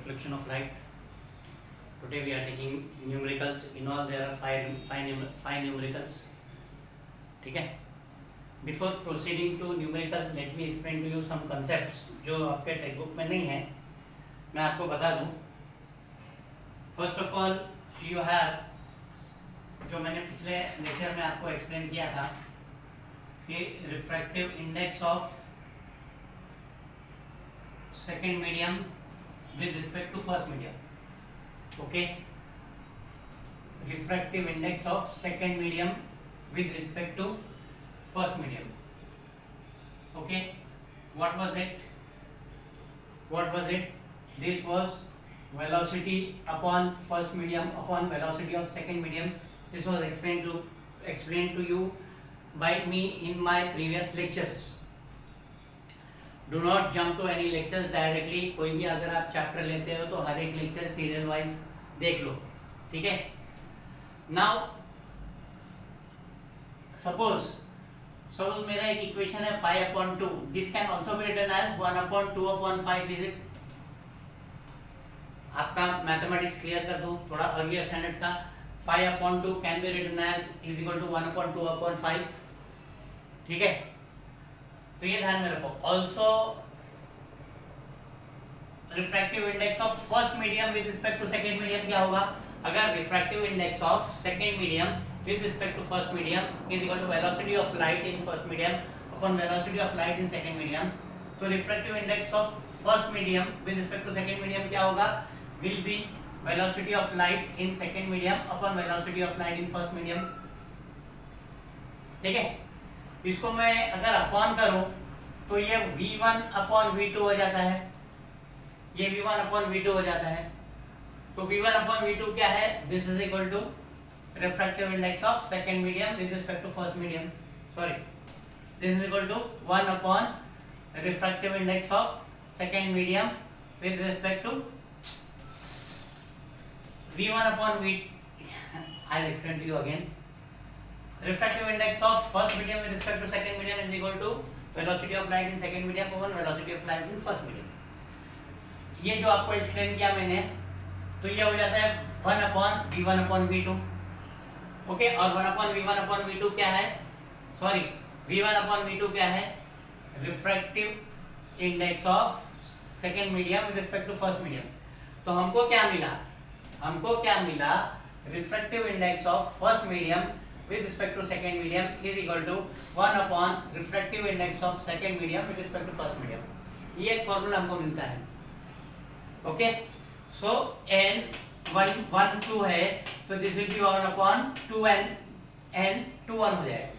reflection of light. Today we are taking numericals. In all there are five numericals. ठीक है. Before proceeding to numericals, let me explain to you some concepts जो आपके text book में नहीं है, मैं आपको बता दूं. First of all, you have जो मैंने पिछले लेक्चर में आपको एक्सप्लेन किया था कि refractive index of second medium with respect to first medium. Okay, refractive index of second medium with respect to first medium. Okay, what was it? This was velocity upon first medium upon velocity of second medium. This was explained to you by me in my previous lectures. Do not jump to any lectures directly. कोई भी अगर आप chapter लेते हो तो हर एक lecture serial wise देख लो, ठीक है. नाउ सपोज मेरा एक इक्वेशन है 5/2. This can also be written as 1/2/5. Is it? आपका मैथमेटिक्स क्लियर कर दूं थोड़ा अर्लियर स्टैंडर्ड्स का. 5/2 can be written as is equal to 1/2/5. ठीक है, तो ये ध्यान में रखो. Also refractive index of first medium with respect to second medium क्या होगा? अगर refractive index of second medium with respect to first medium is equal to velocity of light in first medium upon velocity of light in second medium, तो refractive index of first medium with respect to second medium क्या होगा? Will be velocity of light in second medium upon velocity of light in first medium. ठीक है, इसको मैं अगर upon करूं तो ये v1/v2 हो जाता है, ये v1/v2 हो जाता है. तो v1/v2 क्या है? This is equal to refractive index of second medium with respect to first medium. Sorry, this is equal to 1 upon refractive index of second medium with respect to v1/v. I'll explain to you again. Refractive index of first medium with respect to second medium is equal to velocity of light in second medium upon velocity of light in first medium. ये जो आपको explain किया मैंने, तो ये हो जाता है 1/v1/v2. ओके, और 1/v1/v2 क्या है? सॉरी, v1/v2 क्या है? Refractive index of second medium with respect to first medium. तो हमको क्या मिला? Refractive index of first medium with respect to second medium is equal to 1 upon refractive index of second medium with respect to first medium. ये एक formula हमको मिलता है. Okay, सो n 1 2 है तो this will be 1 upon 2n n 2 1 हो जाएगा.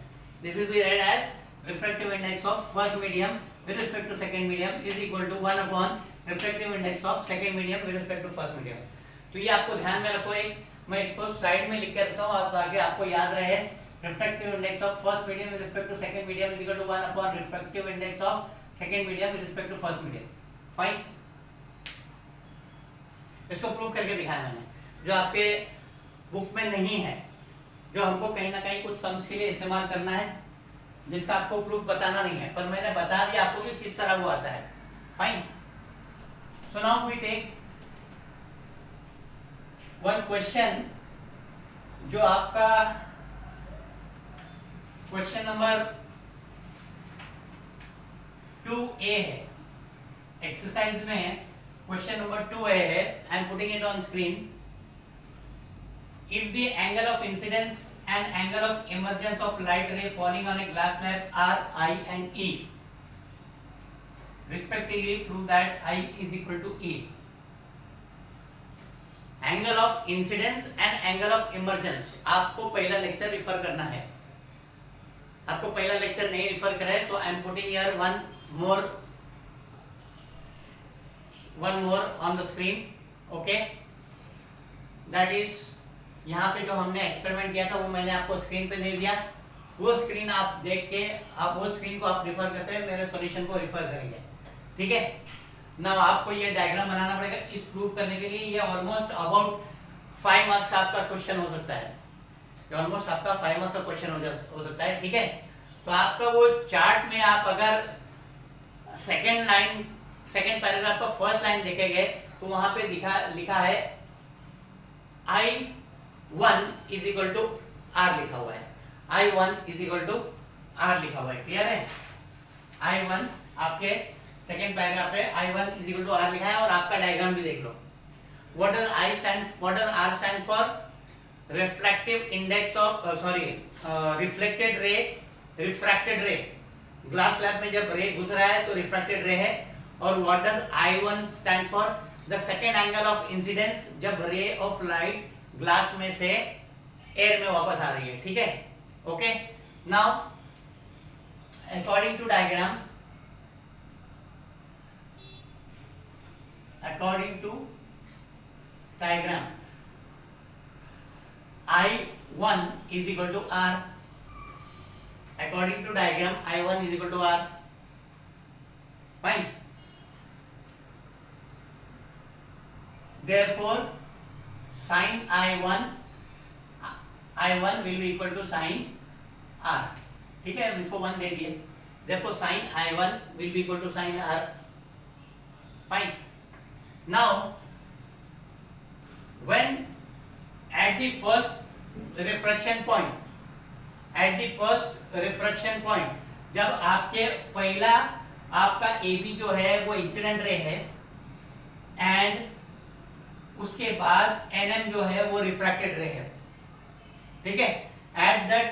This will be read as refractive index of first medium with respect to second medium is equal to 1 upon refractive index of second medium with respect to first medium. तो ये आपको ध्यान में रखो. एक मैं इसको साइड में लिख के रखता हूँ आप ताकि आपको याद रहे. Refractive index of first medium with respect to second medium is equal to 1 upon refractive index of second medium with respect to first medium. Fine, इसको प्रूव करके दिखाया मैंने, जो आपके बुक में नहीं है, जो हमको कहीं ना कहीं कुछ सम्स के लिए इस्तेमाल करना है, जिसका आपको प्रूफ बताना नहीं है, पर मैंने बता दिया आपको कि किस तरह वो आता है. Fine, so now we take one question जो आपका क्वेश्चन नंबर 2A है. एक्सरसाइज में क्वेश्चन नंबर 2A है. I am putting it on screen. If the angle of incidence and angle of emergence of light ray falling on a glass slab are I and E respectively, prove that I is equal to E. Angle of incidence and angle of emergence. आपको पहला lecture refer करना है. आपको पहला lecture नहीं refer करे तो आई am putting here one more on the screen. Okay, that is यहाँ पे जो हमने एक्सपेरिमेंट किया था वो मैंने आपको स्क्रीन पे दे दिया. वो स्क्रीन आप देख के आप वो स्क्रीन को आप रिफर करते हैं, मेरे सॉल्यूशन को रिफर करेंगे. ठीक है ना, आपको ये डायग्राम बनाना पड़ेगा इस प्रूफ करने के लिए. ये ऑलमोस्ट अबाउट 5 मार्क्स का आपका क्वेश्चन हो सकता है. ये ऑलमोस्ट आपका 5 मार्क्स का क्वेश्चन हो सकता है. ठीक है, तो आपका वो चार्ट में आप अगर सेकेंड पैराग्राफ का फर्स्ट लाइन देखेंगे तो वहां पे लिखा है I1 is equal to are लिखा हुआ है, I1 is equal to are लिखा हुआ है, क्लियर है। I1 आपके सेकेंड पैराग्राफ है, I1 is equal to are लिखा है, और आपका डायग्राम भी देख लो। What does R stand for? Reflective index of reflected ray, refracted ray. Glass slab में जब रे घुस रहा है तो रिफ्रैक्टेड रे है। और what does I1 stand for? The second angle of incidence, जब रे ऑफ लाइट ग्लास में से एयर में वापस आ रही है, ठीक है। Okay, now according to diagram, I1 is equal to R. According to diagram, I1 is equal to R. Fine. Therefore, sin I1 will be equal to sin R. ठीक है, हम इसको 1 दे दिए। Therefore, sin I1 will be equal to sin R. Fine. Now, when at the first refraction point, जब आपके पहला आपका AB जो है वो इंसिडेंट रे है, एंड उसके बाद NM जो है वो रिफ्रैक्टेड रे है, ठीक है। At that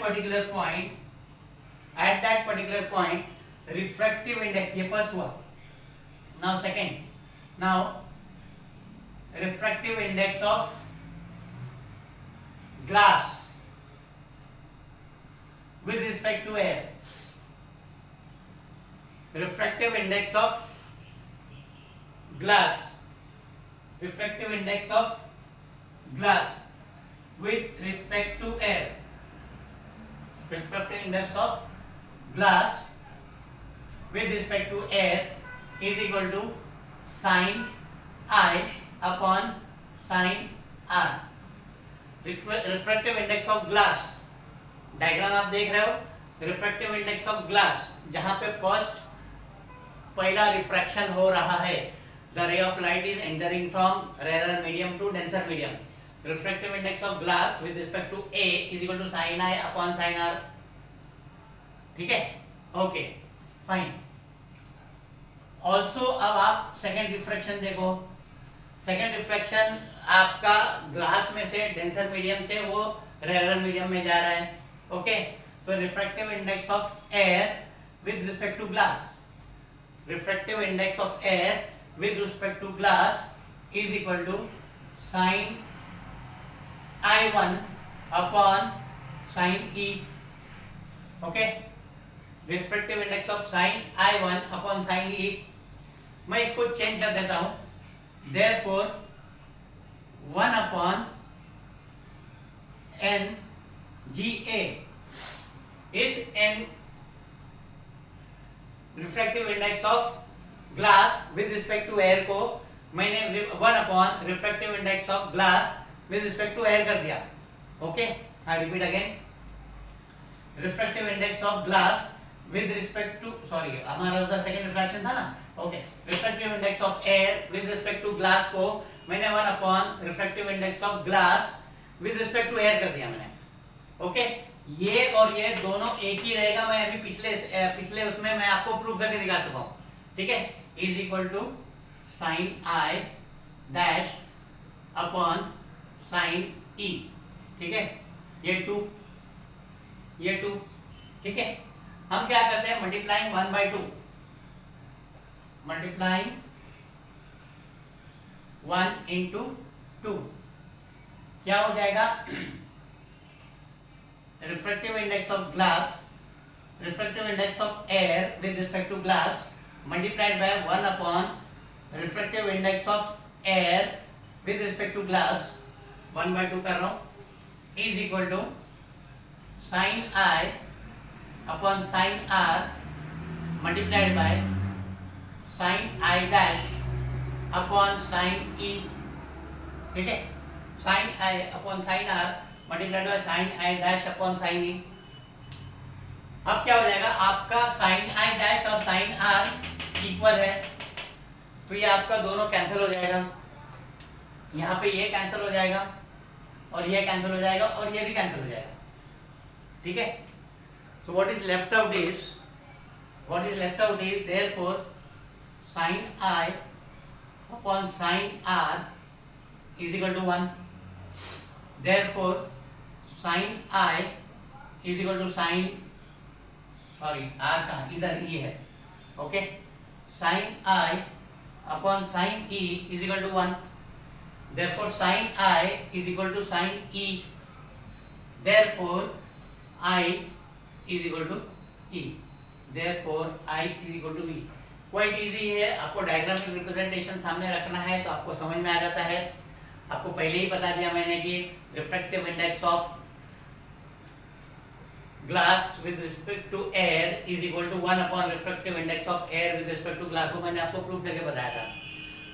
particular point refractive index, ये फर्स्ट हुआ। Now second, refractive index of glass with respect to air. Refractive index of glass with respect to air. Refractive index of glass with respect to air is equal to sin I upon sin R. Refractive index of glass, diagram आप देख रहे हो। Refractive index of glass, जहां पे first पहला refraction हो रहा है, the ray of light is entering from rare medium to denser medium. Refractive index of glass with respect to A is equal to sine I upon sine R, ठीक है। Okay, fine. Also अब आप second refraction देखो। Second refraction आपका glass में से, denser medium से वो रेयर मीडियम में जा रहा है, ओके। तो refractive index of air with respect to glass, refractive index of air with respect to glass is equal to sine I1 upon sine E, okay. Refractive index of sine I1 upon sine E, मैं इसको change कर देता हूं। Therefore 1 upon n GA is n refractive index of glass with respect to air को मैंने 1 upon refractive index of glass with respect to air कर दिया, okay. I repeat again, refractive index of glass with respect to, sorry हमारा तो second refraction था ना, okay. Refractive index of air with respect to glass को मैंने 1 upon refractive index of glass with respect to air कर दिया मैंने, okay. ये और ये दोनों एक ही रहेगा, मैं अभी पिछले उसमें मैं आपको प्रूफ करके दिखा चुका हूं, ठीक है। Is equal to sine i dash upon sine e, ठीक है। ये 2, ठीक है। हम क्या करते हैं, मल्टीप्लाइंग 1/2, मल्टीप्लाइंग 1 into 2 क्या हो जाएगा, refractive index of glass, refractive index of air with respect to glass multiplied by 1 upon refractive index of air with respect to glass 1/2 कर रहा हूं, is equal to sine I upon sine r multiplied by sine i dash upon sine e, ठीक है। Sine I upon sine r multiplied by sine i dash upon sine e. अब क्या हो जाएगा, आपका साइन आई डैश और sign are equal है, तो ये आपका दोनों कैंसिल हो जाएगा, यहाँ पे ये कैंसिल हो जाएगा और ये कैंसिल हो जाएगा और ये भी कैंसिल हो जाएगा, ठीक है। So what is left out is therefore sin I upon sin R is equal to 1. Therefore sin I is equal to sin, sorry R का इधर E है, okay, sin I upon sin E is equal to 1. Therefore sin I is equal to sin E. Therefore I is equal to E. Therefore I is equal to E. Quite easy है, आपको डायग्रामिक representation सामने रखना है तो आपको समझ में आ जाता है। आपको पहले ही बता दिया मैंने कि refractive index of glass with respect to air is equal to 1 upon refractive index of air with respect to glass. वो मैंने आपको प्रूफ करके बताया था।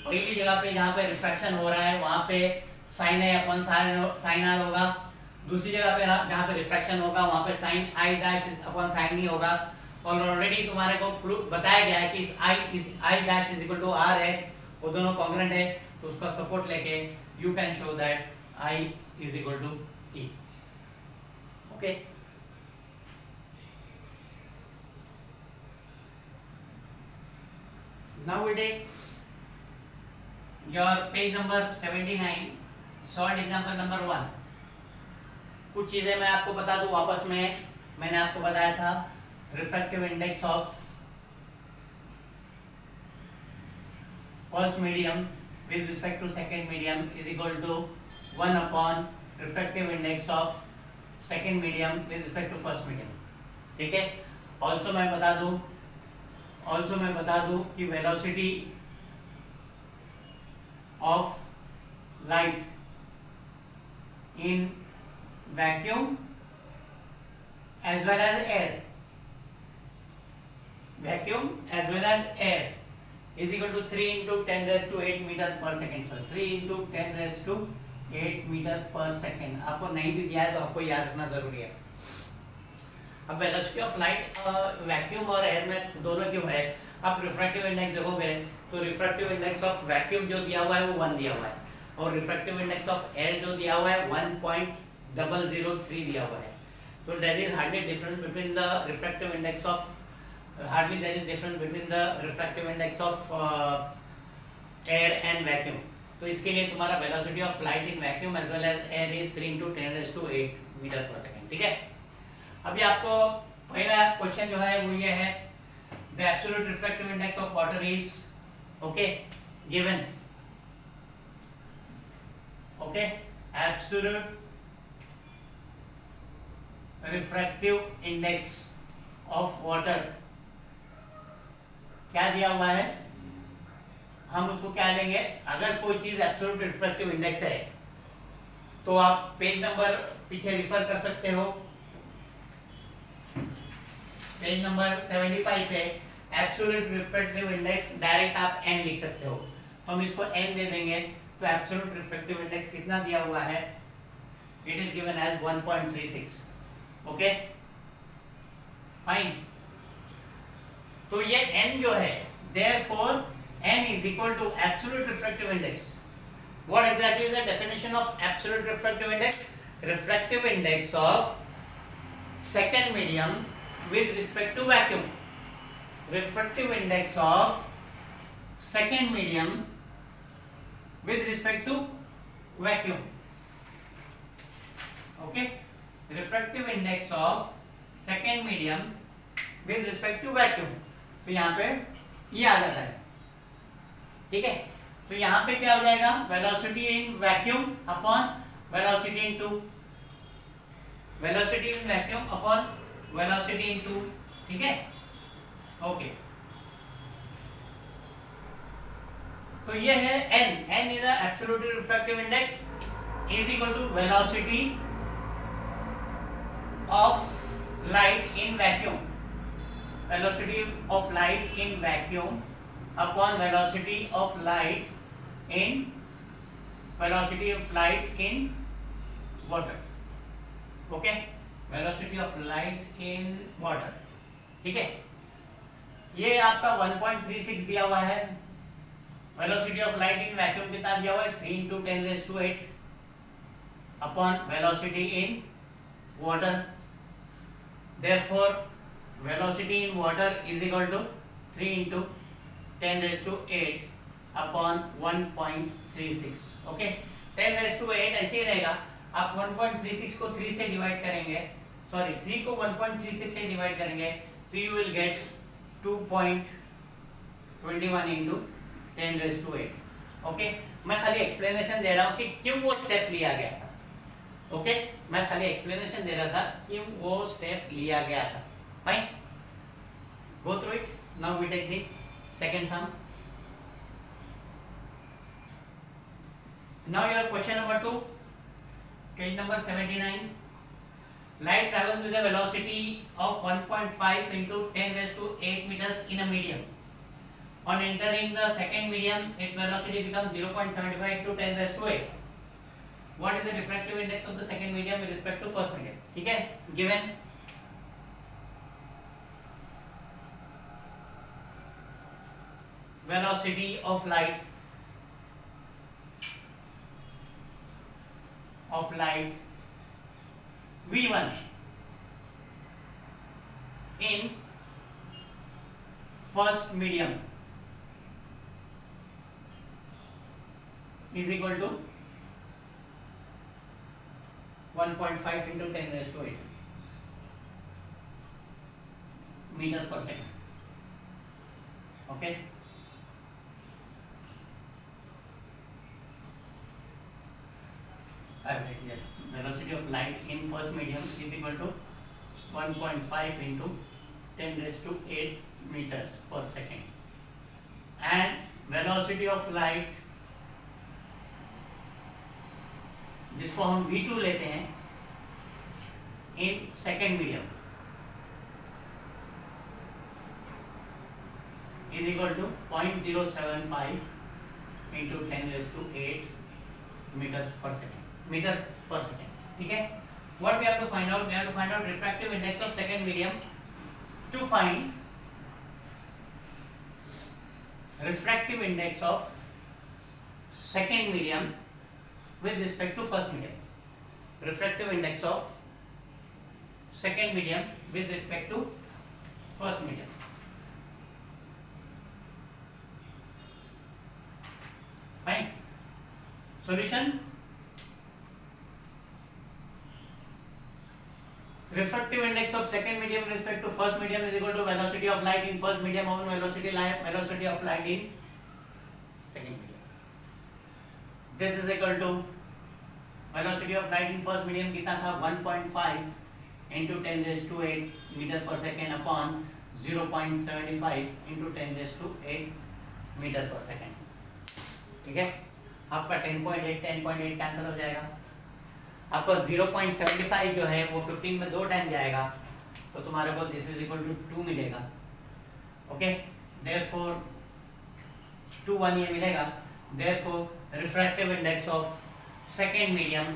पहली जगह पे जहाँ पे रिफ्रैक्शन हो रहा है वहाँ पे sine A upon sine R होगा। दूसरी जगह पे जहाँ पे रिफ्रैक्शन होगा वहाँ पे sine i dash upon sine e होगा। और ऑलरेडी तुम्हारे को प्रूफ बताया गया है कि I dash is equal to R है, वो दोनों कॉन्ग्रुएंट है, तो उसका सपोर्ट लेके you can show that I is equal to E, okay. Now we take your page number 79, solve example number 1। कुछ चीजें मैं आपको बता दूं वापस में, मैंने आपको बताया था refractive index of first medium with respect to second medium is equal to 1 upon refractive index of second medium with respect to first medium, ठीक है। also मैं बता दूं कि velocity of light in vacuum as well as air is equal to 3 into 10 raised to 8 meter per second। So 3 into 10 raised to 8 meter per second। आपको नहीं भी दिया है तो आपको याद रखना जरूरी है। अब वेलोसिटी ऑफ लाइट वैक्यूम और एयर में दोनों क्यों है, आप रिफ्रैक्टिव इंडेक्स देखोगे तो रिफ्रैक्टिव इंडेक्स ऑफ वैक्यूम जो दिया हुआ है वो 1 दिया हुआ है और रिफ्रैक्टिव इंडेक्स ऑफ एयर जो दिया हुआ है 1.003 दिया हुआ है। तो there is hardly difference between the refractive index of hardly there is difference between the refractive index of air and vacuum। तो इसके लिए तुम्हारा velocity of light in vacuum as well as air is 3 into 10 raised to 8 meter per second, ठीक है। अभी आपको पहला question जो है वो ये है, the absolute refractive index of water is okay given, okay, absolute refractive index of water क्या दिया हुआ है, हम उसको क्या लेंगे, अगर कोई चीज एब्सोल्यूट रिफ्रैक्टिव इंडेक्स है तो आप पेज नंबर पीछे रिफर कर सकते हो, पेज नंबर 75 पे एब्सोल्यूट रिफ्रैक्टिव इंडेक्स डायरेक्ट आप n लिख सकते हो। हम इसको n दे देंगे तो एब्सोल्यूट रिफ्रैक्टिव इंडेक्स कितना दिया हुआ है, it is given as 1.36, okay fine. तो ये n जो है, therefore n is equal to absolute refractive index। What exactly is the definition of absolute refractive index? Refractive index of second medium with respect to vacuum। Refractive index of second medium with respect to vacuum, okay। Refractive index of second medium with respect to vacuum। तो यहाँ पे ये आ जाता है, ठीक है। तो यहाँ पे क्या हो जाएगा, velocity in vacuum upon velocity in two, velocity in vacuum upon velocity in two, ठीक है, ओके। तो ये है n is the absolute refractive index is equal to velocity of light in vacuum, velocity of light in vacuum upon velocity of light in water, okay, velocity of light in water, ठीक है। ये आपका 1.36 दिया हुआ है, velocity of light in vacuum कितना दिया हुआ है 3 into 10⁸ upon velocity in water, therefore velocity in water is equal to 3 into 10⁸ upon 1.36। Okay, 10⁸ ऐसे ही रहेगा। आप 1.36 को 3 से डिवाइड करेंगे, सॉरी 3 को 1.36 से डिवाइड करेंगे तो you will get 2.21 into 10⁸। Okay, मैं खाली एक्सप्लेनेशन दे रहा हूँ कि क्यों वो स्टेप लिया गया था। ओके, मैं खाली एक्सप्लेनेशन दे रहा था क्यों वो स्टेप लिया गया था। Fine, go through it. Now we take the second sum. Now your question number 2, page number 79। Light travels with a velocity of 1.5 into 10⁸ meters in a medium. On entering the second medium, its velocity becomes 0.75 into 10⁸. What is the refractive index of the second medium with respect to first medium? ठीक है, given velocity of light v1 in first medium is equal to 1.5 into 10⁸ meter per second. Okay, I will write here. Velocity of light in first medium is equal to 1.5 into 10⁸ meters per second, and velocity of light जिसको हम v2 लेते हैं in second medium is equal to 0.075 into 10⁸ metre per second. ठीक है, what we have to find out, we have to find out refractive index of second medium to find refractive index of second medium with respect to first medium. Refractive index of second medium with respect to first medium. Fine. Solution. Refractive index of second medium with respect to first medium is equal to velocity of light in first medium over velocity of light in second medium. This is equal to velocity of light in first medium कितना था 1.5 into 10⁸ metre per second upon 0.75 into 10⁸ metre per second. ठीक है, आपका 10.8 cancel हो जाएगा। आपका 0.75 जो है वो 15 में 2 टाइम जाएगा तो तुम्हारे को दिस इज इक्वल टू 2 मिलेगा। ओके, देयरफॉर 2 1 ये मिलेगा। Therefore refractive index of second medium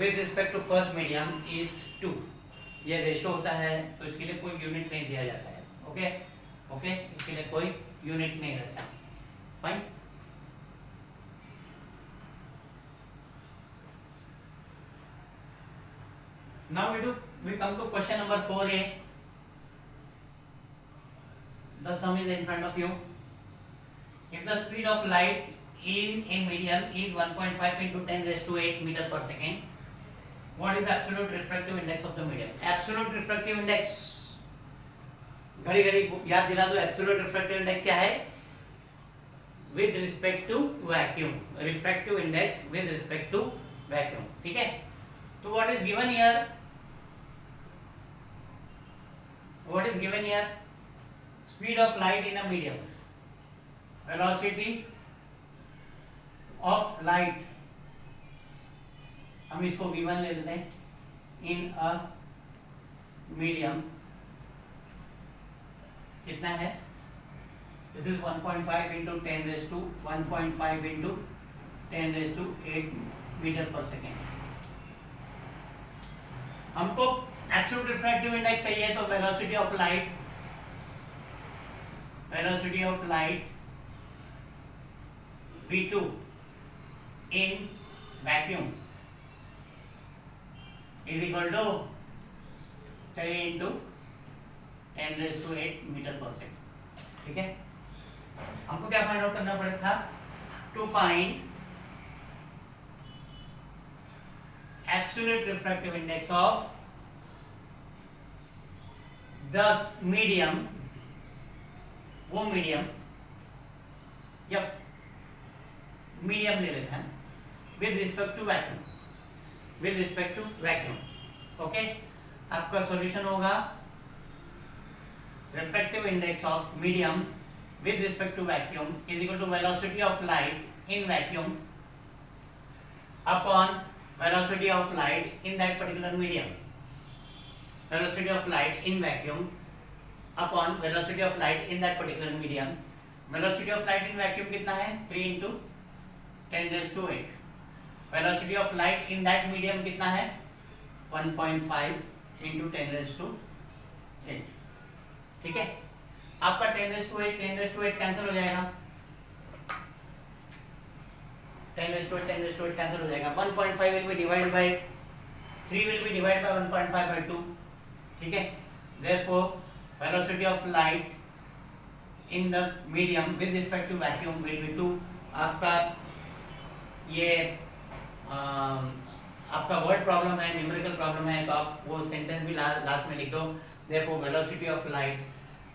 with respect to first medium is 2। ये रेशो होता है तो इसके लिए कोई यूनिट नहीं दिया जाता है। ओके, इसके लिए कोई यूनिट नहीं रहता। Fine, now we come to question number 4a. The sum is in front of you. If the speed of light in a medium is 1.5 into 10⁸ meter per second, what is the absolute refractive index of the medium? Absolute refractive index घड़ी घड़ी याद दिला दो। absolute refractive index क्या है? with respect to vacuum, refractive index with respect to vacuum। ठीक है, तो what is given here? Speed of light in a medium, velocity of light, हम इसको v1 ले लेते हैं, in a medium कितना है? This is 1.5 into 10⁸ into 10⁸ metre per second. हमको एब्सोल्यूट रिफ्रैक्टिव इंडेक्स चाहिए तो velocity of light V2 in vacuum is equal to 3 into 10⁸ metre per second. ठीक है, हमको क्या फाइंड आउट करना पड़ा था? To find absolute refractive index of the medium, वो मीडियम या मीडियम ले लेते हैं with respect to vacuum, with respect to vacuum. Okay, आपका सॉल्यूशन होगा refractive index of medium with respect to vacuum is equal to velocity of light in vacuum upon velocity of light in that particular medium, velocity of light in vacuum upon velocity of light in that particular medium। velocity of light in vacuum कितना है? 3 into 10⁸। velocity of light in that medium कितना है? 1.5 into 10⁸। ठीक है, आपका 10⁸ cancel हो जाएगा, 10⁸ cancel हो जाएगा। 1.5 will be divided by 3 will be divided by 1.5 by 2। ठीक है, therefore velocity of light in the medium with respect to vacuum will be 2। आपका ये आपका वर्ड प्रॉब्लम है, न्यूमेरिकल प्रॉब्लम है, तो आप वो सेंटेंस भी लास्ट में लिख दो। Therefore, velocity of light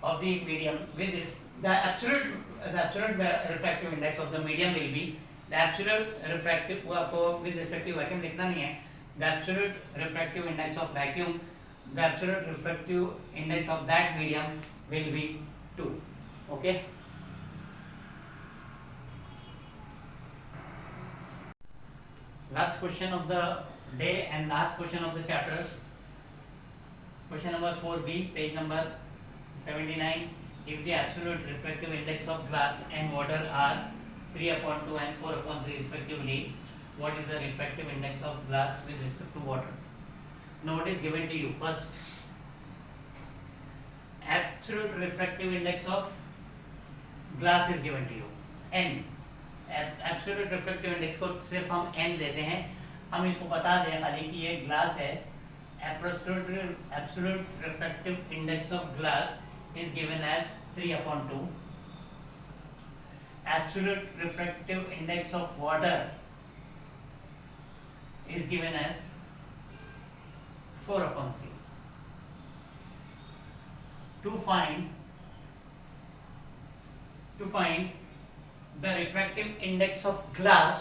of the medium with the absolute refractive index of the medium will be the absolute refractive, वो आपको with respect to vacuum लिखना नहीं है, the absolute refractive index of vacuum, the absolute refractive index of that medium will be 2। okay, last question of the day and last question of the chapter, question number 4b, page number 79। if the absolute refractive index of glass and water are 3/2 and 4/3 respectively, what is the refractive index of glass with respect to water? Now it is given to you. First, absolute refractive index of glass is given to you, n। absolute refractive index को सिर्फ हम n देते हैं, हम इसको बता दें खाली कि ये ग्लास है। absolute refractive index of glass is given as 3/2। absolute refractive index of water is given as 4/3। to find the refractive index of glass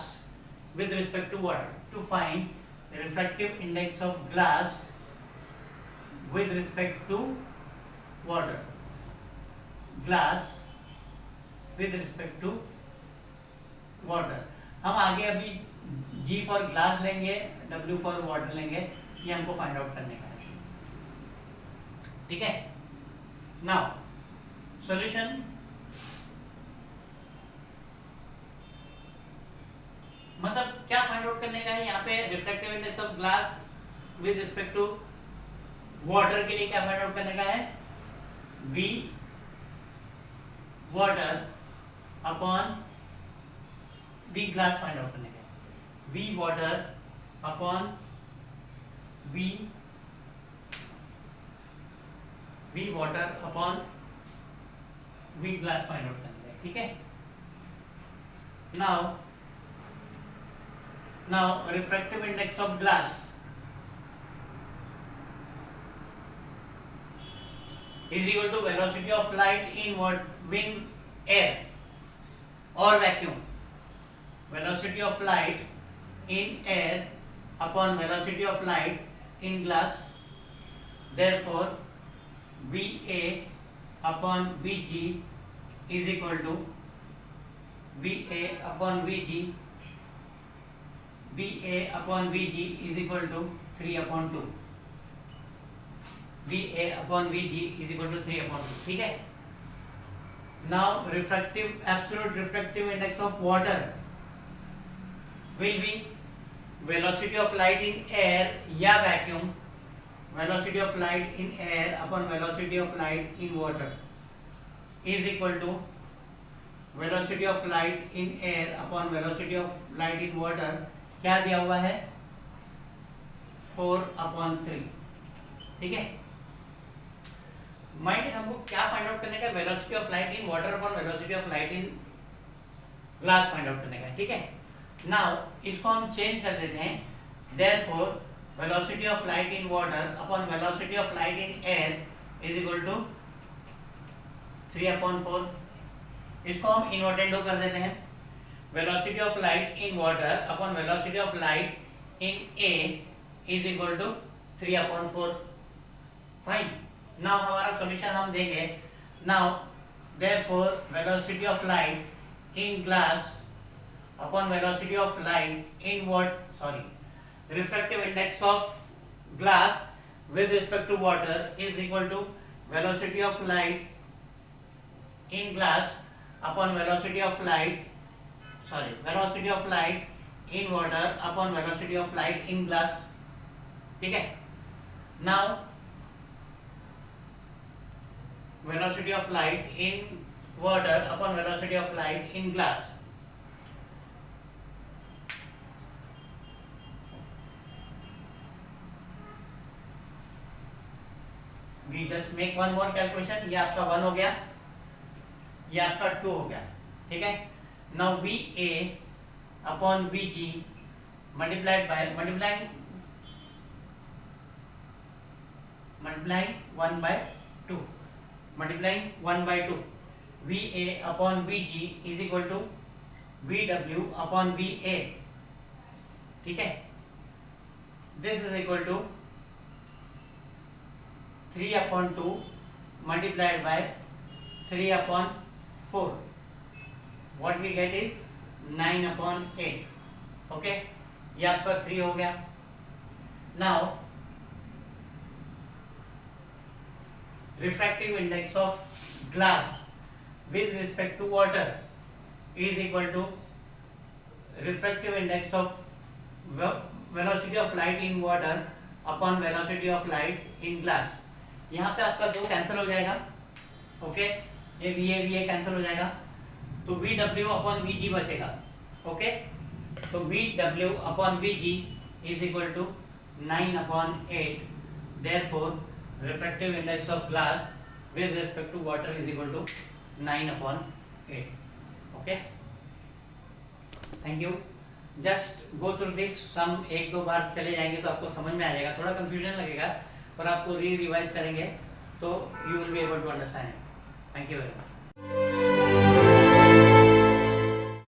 with respect to water, to find the refractive index of glass with respect to water, glass with respect to water। हम आगे अभी G for glass लेंगे, W for water लेंगे, ये हमको find out करने का है। ठीक है, नाउ सॉल्यूशन, मतलब क्या फाइंड आउट करने का है यहाँ पे? Refractive index of glass with respect to water के लिए क्या फाइंड आउट करने का है? V water upon V glass find out करने का है। V water upon V water upon V glass find out करने का है। ठीक है, now refractive index of glass is equal to velocity of light in air or vacuum, velocity of light in air upon velocity of light in glass। therefore VA upon VG is equal to VA upon VG is equal to 3/2। VA upon VG is equal to 3/2। ठीक है, now absolute refractive index of water will be velocity of light in air या vacuum, velocity of light in air upon velocity of light in water is equal to velocity of light in air upon velocity of light in water क्या दिया हुआ है 4/3। ठीक है, mind हमको क्या find out करने का, velocity of light in water upon velocity of light in glass find out करने का। ठीक है, नाउ इसको हम चेंज कर देते हैं, therefore velocity of light in water upon velocity of light in air is equal to 3/4। इसको हम इनवर्टेंडो कर देते हैं, velocity of light in water upon velocity of light in air is equal to 3/4। Fine, now हमारा solution हम देंगे। Now therefore velocity of light in glass upon velocity of light in refractive index of glass with respect to water is equal to velocity of light in glass upon velocity of light in water upon velocity of light in glass। ठीक है, now velocity of light in water upon velocity of light in glass। We just make one more calculation। ये आपका 1 हो गया, ये आपका 2 हो गया। ठीक है, now VA upon VG multiplied by multiplying 1/2 VA upon VG is equal to VW upon VA। ठीक है, this is equal to 3/2 multiplied by 3/4। what we get is 9/8। Okay, ये आपका 3 हो गया। Now refractive index of glass with respect to water is equal to refractive index of velocity of light in water upon velocity of light in glass। यहाँ पे आपका 2 cancel हो जाएगा। Okay, ये VA कैंसिल हो जाएगा, तो VW अपॉन VG बचेगा। ओके, तो VW upon VG is equal to 9/8। Therefore refractive index of glass with respect to water is equal to 9/8। okay, thank you। just go through this sum, 1-2 बार चले जाएंगे तो आपको समझ में आ जाएगा, थोड़ा कंफ्यूजन लगेगा पर आपको रिवाइज करेंगे तो you will be able to understand it. Thank you very much.